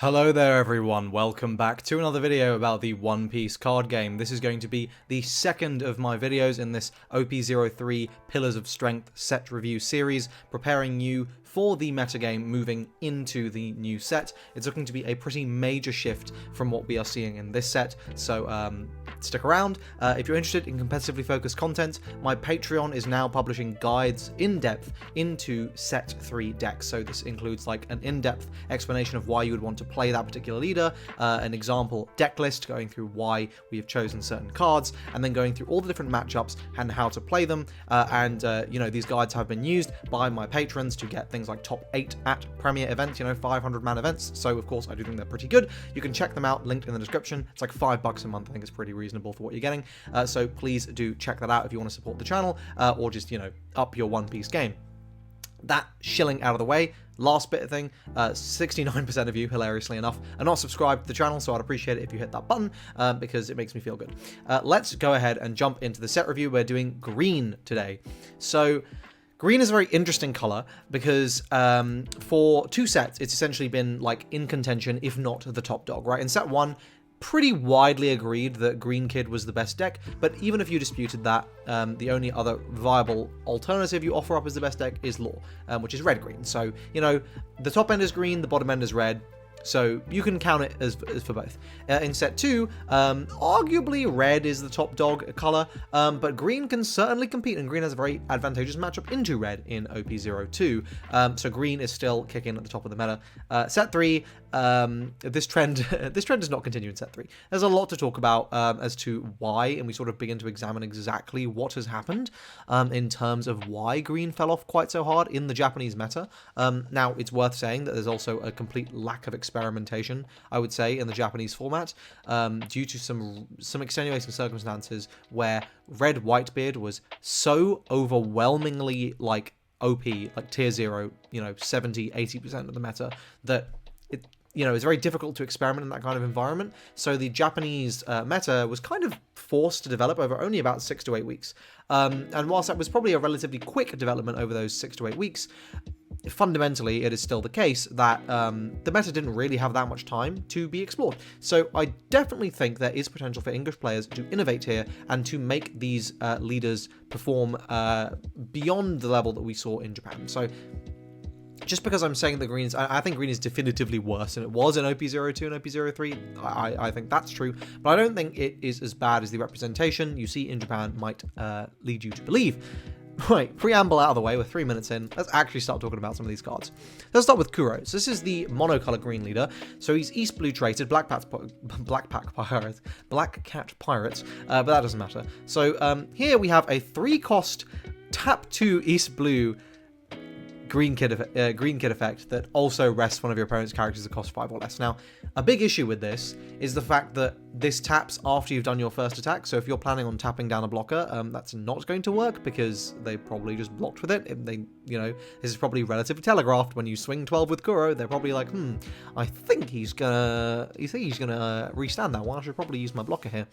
Hello there everyone, welcome back to another video about the One Piece card game. This is going to be the second of my videos in this OP03 Pillars of Strength set review series, preparing you for the metagame moving into the new set. It's looking to be a pretty major shift from what we are seeing in this set, so stick around. If you're interested in competitively focused content, my Patreon is now publishing guides in depth into set 3 decks. So this includes like an in-depth explanation of why you would want to play that particular leader, an example deck list going through why we have chosen certain cards, and then going through all the different matchups and how to play them. You know, these guides have been used by my patrons to get things like top 8 at premier events, you know, 500-man events. So of course I do think they're pretty good. You can check them out, linked in the description. It's like $5 a month. I think it's pretty reasonable for what you're getting. So please do check that out if you want to support the channel, or just, you know, up your One Piece game. That shilling out of the way, last bit of thing, 69% of you, hilariously enough, are not subscribed to the channel, so I'd appreciate it if you hit that button, because it makes me feel good. Let's go ahead and jump into the set review. We're doing green today. So green is a very interesting color because for 2 sets, it's essentially been like in contention, if not the top dog, right? In set 1, pretty widely agreed that Green Kid was the best deck, but even if you disputed that, the only other viable alternative you offer up as the best deck is Law, which is red-green. So, you know, the top end is green, the bottom end is red, so you can count it as for both. In set 2, arguably red is the top dog color, but green can certainly compete, and green has a very advantageous matchup into red in OP02. So green is still kicking at the top of the meta. Set 3, this trend does not continue in set 3. There's a lot to talk about as to why, and we sort of begin to examine exactly what has happened in terms of why green fell off quite so hard in the Japanese meta. Now, it's worth saying that there's also a complete lack of experimentation, I would say, in the Japanese format, due to some extenuating circumstances where Red Whitebeard was so overwhelmingly like OP, like tier 0, you know, 70-80% of the meta, that it, you know, it's very difficult to experiment in that kind of environment. So the Japanese meta was kind of forced to develop over only about 6 to 8 weeks. And whilst that was probably a relatively quick development over those 6 to 8 weeks, fundamentally, it is still the case that the meta didn't really have that much time to be explored. So I definitely think there is potential for English players to innovate here and to make these leaders perform beyond the level that we saw in Japan. So just because I'm saying that green's, I think green is definitively worse than it was in OP02 and OP03. I think that's true, but I don't think it is as bad as the representation you see in Japan might lead you to believe. Right, preamble out of the way, we're 3 minutes in. Let's actually start talking about some of these cards. Let's start with Kuro. So this is the monocolor green leader. So he's East Blue traded, Black Cat Pirate, but that doesn't matter. So here we have a 3-cost tap 2 East Blue Green Kid effect that also rests one of your opponent's characters at cost 5 or less. Now, a big issue with this is the fact that this taps after you've done your first attack. So if you're planning on tapping down a blocker, that's not going to work because they probably just blocked with it. You know, this is probably relatively telegraphed. When you swing 12 with Kuro, they're probably like, I think he's gonna restand that one. I should probably use my blocker here.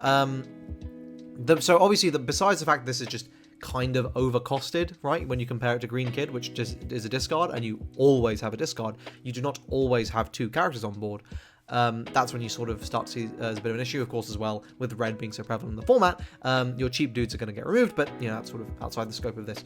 So obviously, besides the fact that this is just kind of overcosted, right, when you compare it to Green Kid, which just is a discard, and you always have a discard, you do not always have 2 characters on board. That's when you sort of start to see as a bit of an issue, of course, as well, with red being so prevalent in the format. Your cheap dudes are going to get removed, but, you know, that's sort of outside the scope of this.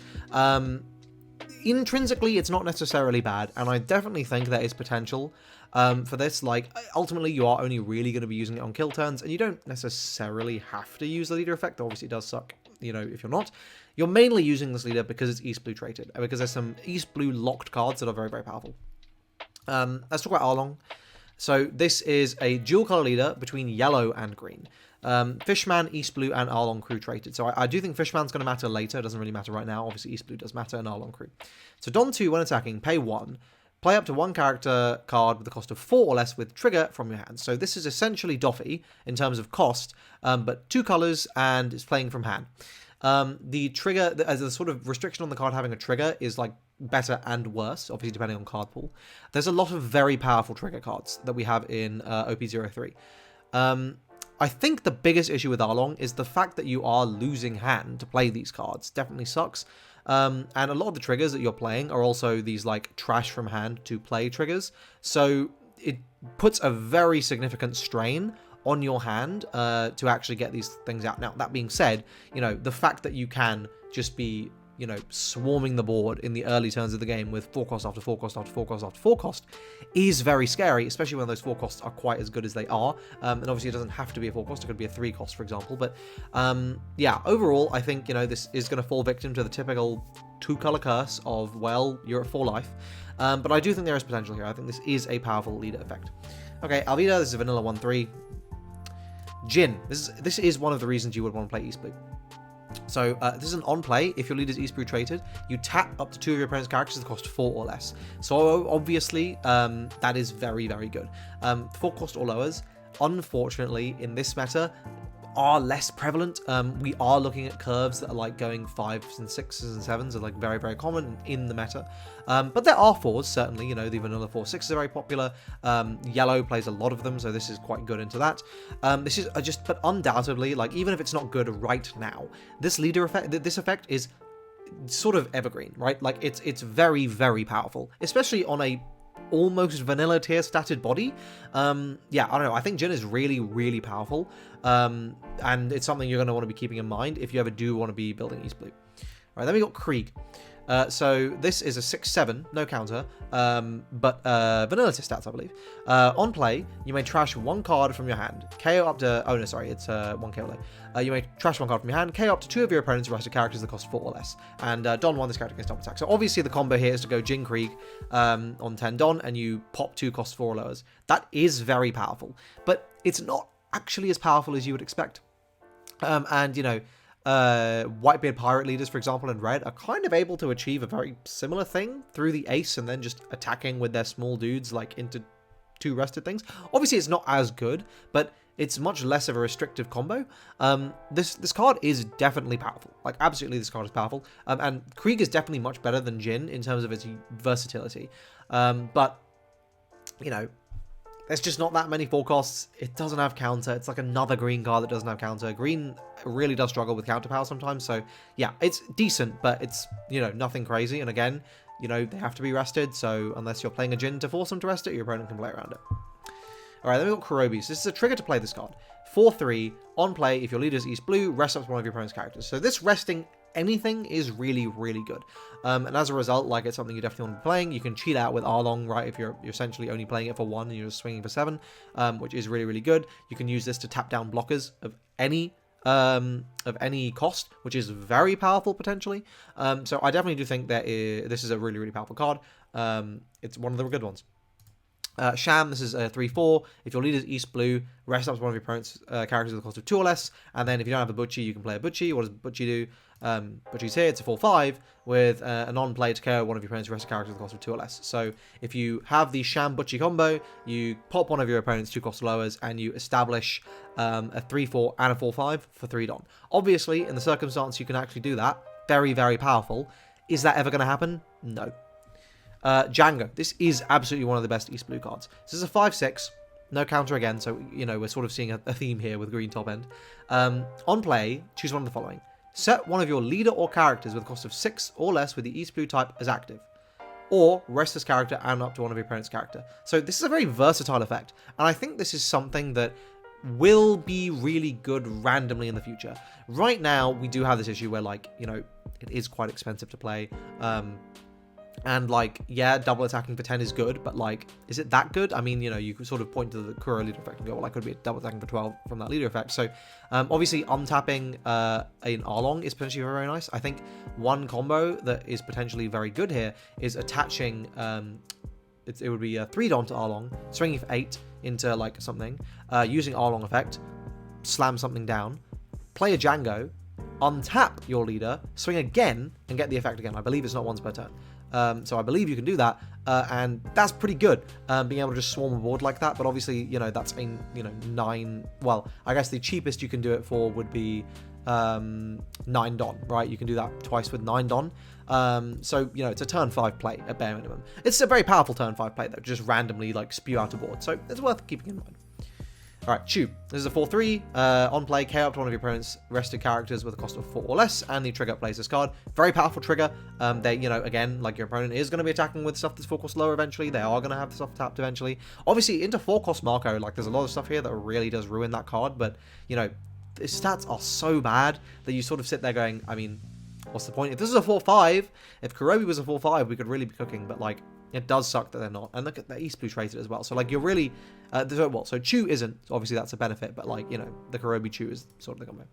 Intrinsically, it's not necessarily bad, and I definitely think there is potential for this. Like, ultimately, you are only really going to be using it on kill turns, and you don't necessarily have to use the leader effect. Obviously, it does suck, you know, if you're not. You're mainly using this leader because it's East Blue traded, because there's some East Blue locked cards that are very, very powerful. Let's talk about Arlong. So this is a dual color leader between yellow and green. Fishman, East Blue, and Arlong crew traded. So I do think Fishman's going to matter later. It doesn't really matter right now. Obviously, East Blue does matter, and Arlong crew. So Don 2, when attacking, pay 1. Play up to 1 character card with the cost of 4 or less with trigger from your hand. So this is essentially Doffy in terms of cost, but 2 colors, and it's playing from hand. The trigger, as a sort of restriction on the card having a trigger, is like better and worse, obviously depending on card pool. There's a lot of very powerful trigger cards that we have in OP03. I think the biggest issue with Arlong is the fact that you are losing hand to play these cards. Definitely sucks. And a lot of the triggers that you're playing are also these like trash from hand to play triggers. So it puts a very significant strain on your hand to actually get these things out. Now, that being said, you know, the fact that you can just be, you know, swarming the board in the early turns of the game with 4 cost after 4 cost after 4 cost after 4 cost is very scary, especially when those 4 costs are quite as good as they are. And obviously it doesn't have to be a 4 cost, it could be a 3 cost, for example. But yeah, overall, I think, you know, this is going to fall victim to the typical 2-color curse of, well, you're at 4 life. But I do think there is potential here. I think this is a powerful leader effect. Okay, Alvida, this is a vanilla 1-3. Jin, this is one of the reasons you would want to play East Blue. So this is an on play. If your leader's East Blue traded, you tap up to 2 of your opponent's characters that cost 4 or less. So obviously that is very, very good. 4 cost or lowers, unfortunately, in this meta, are less prevalent. We are looking at curves that are like going 5s and 6s and 7s are like very, very common in the meta. But there are 4s, certainly, you know, the vanilla 4/6s are very popular. Yellow plays a lot of them, so this is quite good into that. This is just, but undoubtedly, like, even if it's not good right now, this leader effect, this effect is sort of evergreen, right? Like, it's very, very powerful, especially on a almost vanilla tier statted body. Yeah, I don't know. I think Jin is really, really powerful. And it's something you're going to want to be keeping in mind if you ever do want to be building East Blue. All right, then we got Krieg. So this is a 6/7, no counter, but vanilla tier stats, I believe. On play, you may trash 1 card from your hand. KO up to... Oh, no, sorry. It's 1 KO low. You may trash 1 card from your hand. KO up to 2 of your opponent's rested characters that cost 4 or less. And Don 1, this character gets double attack. So obviously the combo here is to go Jin Krieg on 10 Don, and you pop 2 cost 4 or lowers. That is very powerful. But it's not actually as powerful as you would expect. And, you know... Whitebeard pirate leaders, for example, in red are kind of able to achieve a very similar thing through the ace and then just attacking with their small dudes like into 2 rested things. Obviously it's not as good, but it's much less of a restrictive combo. This card is definitely powerful. Like, absolutely this card is powerful. And Krieg is definitely much better than Jin in terms of its versatility. But, you know, there's just not that many 4 costs. It doesn't have counter. It's like another green card that doesn't have counter. Green really does struggle with counter power sometimes. So, yeah, it's decent, but it's, you know, nothing crazy. And again, you know, they have to be rested. So unless you're playing a Jin to force them to rest it, your opponent can play around it. All right, then we've got Kurobi. So this is a trigger to play this card. 4/3, on play, if your leader's East Blue, rest up to 1 of your opponent's characters. So this resting anything is really, really good. And as a result, like, it's something you definitely want to be playing. You can cheat out with Arlong, right, if you're essentially only playing it for 1 and you're just swinging for 7, which is really, really good. You can use this to tap down blockers of any cost, which is very powerful potentially. So I definitely do think that this is a really, really powerful card. It's one of the good ones. Sham, this is a 3/4. If your leader's East Blue, rest up to 1 of your opponent's characters at the cost of 2 or less. And then if you don't have a Butchie, you can play a Butchie. What does Butchie do? Butchie's here. It's a 4/5 with a non-play to KO 1 of your opponent's rested characters at the cost of 2 or less. So if you have the Sham Butchie combo, you pop 1 of your opponent's 2 cost lowers and you establish a 3/4 and a 4/5 for 3 Don. Obviously, in the circumstance you can actually do that, very, very powerful. Is that ever going to happen? No. Django. This is absolutely one of the best East Blue cards. This is a 5/6. No counter again, so, you know, we're sort of seeing a theme here with green top end. On play, choose one of the following. Set 1 of your leader or characters with a cost of 6 or less with the East Blue type as active. Or rest this character and up to 1 of your opponent's character. So this is a very versatile effect. And I think this is something that will be really good randomly in the future. Right now, we do have this issue where, like, you know, it is quite expensive to play. And, like, yeah, double attacking for 10 is good, but, like, is it that good? I mean, you know, you could sort of point to the Kuro leader effect and go, well, I could be double attacking for 12 from that leader effect. So, obviously, untapping an Arlong is potentially very, very nice. I think one combo that is potentially very good here is attaching, it would be a 3 Don to Arlong, swinging for 8 into, like, something, using Arlong effect, slam something down, play a Django, untap your leader, swing again, and get the effect again. I believe it's not once per turn. So I believe you can do that, and that's pretty good, being able to just swarm a board like that. But obviously, you know, that's a, you know, 9, well, I guess the cheapest you can do it for would be 9 Don, right? You can do that twice with 9 Don. So, you know, it's a turn 5 play at bare minimum. It's a very powerful turn 5 play, though, just randomly, like, spew out a board. So it's worth keeping in mind. Alright, Chew. This is a 4-3. On play, KO up to one of your opponent's rested characters with a cost of 4 or less, and the trigger plays this card. Very powerful trigger. They, you know, again, like your opponent is going to be attacking with stuff that's 4 cost lower eventually. They are going to have the stuff tapped eventually. Obviously, into 4 cost Marco, like there's a lot of stuff here that really does ruin that card, but, you know, his stats are so bad that you sort of sit there going, I mean, what's the point? If this is a 4-5, if Kurobi was a 4-5, we could really be cooking, but, like, it does suck that they're not. And look at the East Blue traded as well. So, like, you're really... so Chew isn't. So obviously, that's a benefit. But, like, you know, the Kurobi Chew is sort of the combo.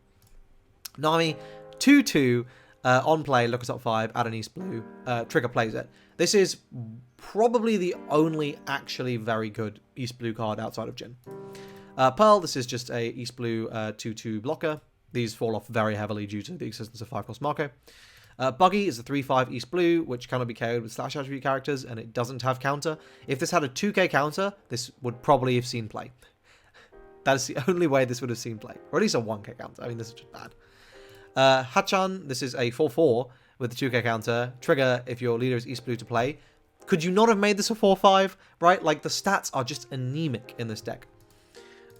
Nami, 2-2. On play, look at top 5, add an East Blue. Trigger plays it. This is probably the only actually very good East Blue card outside of Jin. Pearl, this is just a East Blue 2-2 blocker. These fall off very heavily due to the existence of 5-cost Marco. Buggy is a 3-5 East Blue, which cannot be KO'd with slash attribute characters, and it doesn't have counter. If this had a 2k counter, this would probably have seen play. That is the only way this would have seen play. Or at least a 1k counter. I mean, this is just bad. Hachan, this is a 4-4 with the 2k counter. Trigger if your leader is East Blue to play. Could you not have made this a 4-5, right? Like, the stats are just anemic in this deck.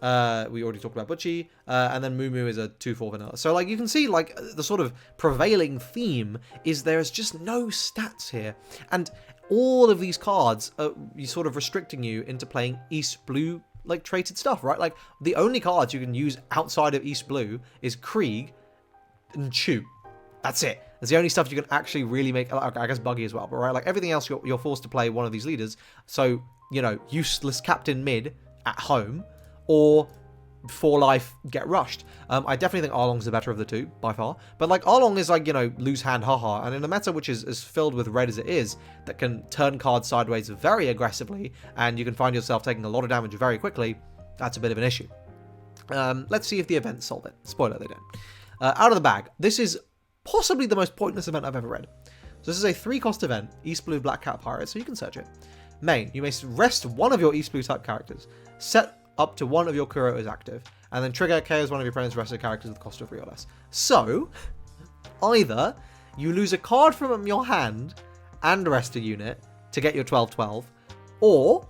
We already talked about Butchie, and then Moo Moo is a 2-4 vanilla. So, like, you can see, like, the sort of prevailing theme is there's just no stats here. And all of these cards are sort of restricting you into playing East Blue, like, traded stuff, right? Like, the only cards you can use outside of East Blue is Krieg and Chew. That's it. That's the only stuff you can actually really make, I guess Buggy as well, but right, like, everything else you're forced to play one of these leaders. So, you know, useless Captain Mid at home, or for life get rushed. I definitely think Arlong's the better of the two, by far. But, like, Arlong is, like, you know, loose hand haha, and in a meta which is as filled with red as it is, that can turn cards sideways very aggressively, and you can find yourself taking a lot of damage very quickly, that's a bit of an issue. Let's see if the events solve it. Spoiler, they don't. Out of the bag. This is possibly the most pointless event I've ever read. So this is a 3-cost event, East Blue Black Cat Pirate, so you can search it. Main, you may rest one of your East Blue type characters. Set up to one of your Kuro is active, and then trigger KOs one of your opponent's rested characters with a cost of 3 or less. So, either you lose a card from your hand and rest a unit to get your 12-12, or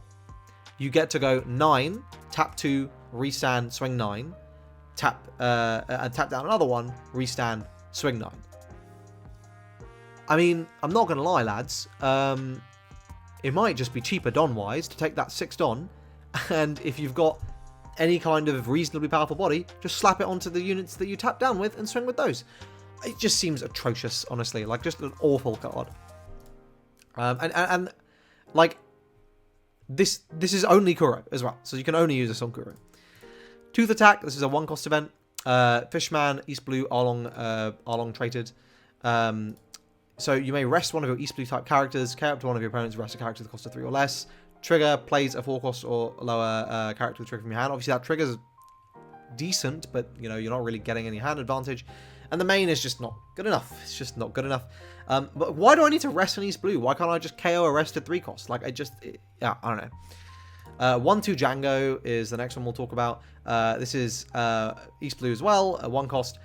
you get to go 9, tap 2, restand, swing 9, tap down another one, restand, swing 9. I mean, I'm not going to lie, lads. It might just be cheaper Don-wise to take that 6 Don, and if you've got any kind of reasonably powerful body, just slap it onto the units that you tap down with and swing with those. It just seems atrocious, honestly. Like, just an awful card. And like, this is only Kuro as well, so you can only use this on Kuro. Tooth Attack, this is a 1-cost event. Fishman, East Blue, Arlong traded. So you may rest one of your East Blue type characters, carry up to one of your opponent's rested characters with a cost of 3 or less. Trigger plays a 4-cost or lower character with trigger from your hand. Obviously, that trigger's decent, but, you know, you're not really getting any hand advantage. And the main is just not good enough. It's just not good enough. But why do I need to rest an East Blue? Why can't I just KO a rested 3-cost? Like, yeah, I don't know. 1-2 Django is the next one we'll talk about. This is East Blue as well, a 1-cost.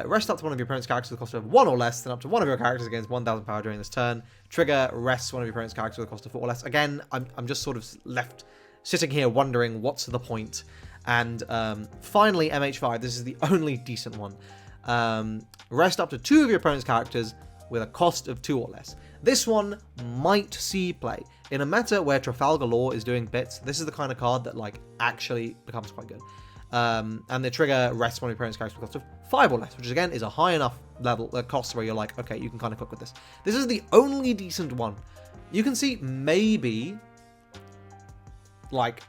Rest up to one of your opponent's characters with a cost of 1 or less, then up to one of your characters against 1,000 power during this turn. Trigger rests one of your opponent's characters with a cost of 4 or less. Again, I'm just sort of left sitting here wondering what's the point. And finally, MH5. This is the only decent one. Rest up to 2 of your opponent's characters with a cost of 2 or less. This one might see play. In a meta where Trafalgar Law is doing bits, this is the kind of card that, like, actually becomes quite good. And the trigger rests one of your opponent's characters with a cost of 5 or less, which again is a high enough level cost where you're like, okay, you can kind of cook with this. This is the only decent one. You can see maybe like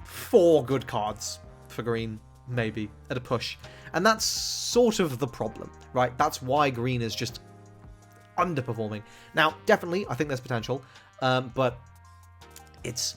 4 good cards for green, maybe at a push, and that's sort of the problem, right? That's why green is just underperforming. Now, definitely, I think there's potential, but it's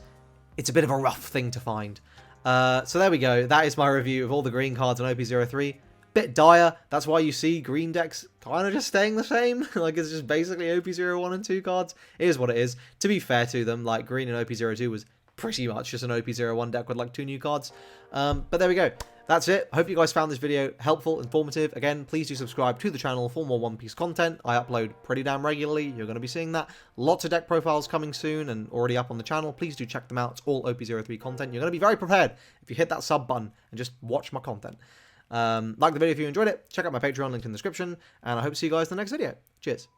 a bit of a rough thing to find. So there we go. That is my review of all the green cards on OP03. Bit dire. That's why you see green decks kind of just staying the same. Like, it's just basically OP01 and 2 cards. It is what it is. To be fair to them, like, green and OP02 was pretty much just an OP01 deck with like 2 new cards. But there we go. That's it. I hope you guys found this video helpful, informative. Again, please do subscribe to the channel for more One Piece content. I upload pretty damn regularly. You're going to be seeing that. Lots of deck profiles coming soon and already up on the channel. Please do check them out. It's all OP03 content. You're going to be very prepared if you hit that sub button and just watch my content. Like the video if you enjoyed it. Check out my Patreon, link in the description. And I hope to see you guys in the next video. Cheers.